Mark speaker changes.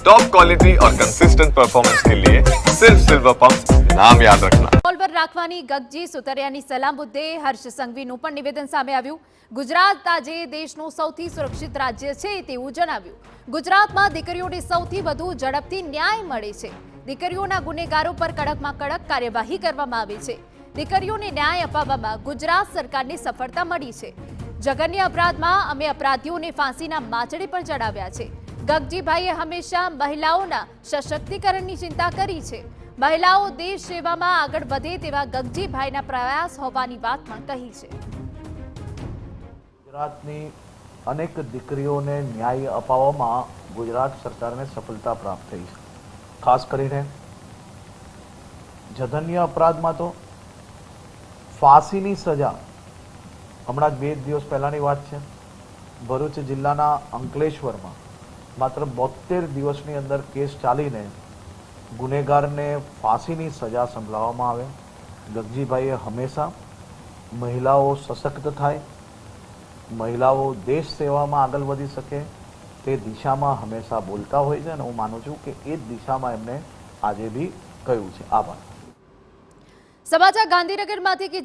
Speaker 1: Top quality और consistent performance के लिए सिर्फ सिल्वर पंप नाम याद रखना।
Speaker 2: रिवॉल्वर રાખવાની ગગજી સુતરિયાની સલાહ મુદ્દે હર્ષ સંઘવીનું પણ નિવેદન સામે આવ્યું। ગુજરાત આજે દેશનું સૌથી સુરક્ષિત રાજ્ય છે તેવું જણાવ્યું। ગુજરાતમાં દીકરીઓને સૌથી વધુ ઝડપથી ન્યાય મળે છે। દીકરીઓના ગુનેગારો પર કડકમાં કડક કાર્યવાહી કરવામાં આવે છે। દીકરીઓને ન્યાય અપાવવામાં ગુજરાત સરકારને સફળતા મળી છે। જઘન્ય અપરાધમાં અમે અપરાધીઓને ફાંસીના માચડે પર ચડાવ્યા છે। ગગજીભાઈએ હંમેશા મહિલાઓના સશક્તિકરણની चिंता કરી છે। મહિલાઓ દેશ સેવામાં આગળ વધે તેવા ગગજીભાઈના પ્રયાસ હોવાની વાત પણ કહી છે।
Speaker 3: ગુજરાતની અનેક દીકરીઓને ન્યાય અપાવવામાં ગુજરાત સરકારને સફળતા પ્રાપ્ત થઈ છે। ખાસ કરીને જઘન્ય અપરાધમાં તો ફાંસીની સજા હમણાં જ 2 દિવસ પહેલાની વાત છે। ભરૂચ જિલ્લાના અંકલેશ્વરમાં માત્ર 72 દિવસની અંદર કેસ ચાલીને ગુનેગારને ફાંસીની સજા સંભળાવવામાં આવે। ગગજીભાઈએ હંમેશા મહિલાઓ સશક્ત થાય, મહિલાઓ દેશ સેવામાં આગળ વધી શકે તે દિશામાં હંમેશા બોલતા હોય છે અને હું માનું છું કે એ જ દિશામાં એમને આજે બી કહ્યું છે। આભાર।
Speaker 2: સમાચાર ગાંધીનગરમાંથી કે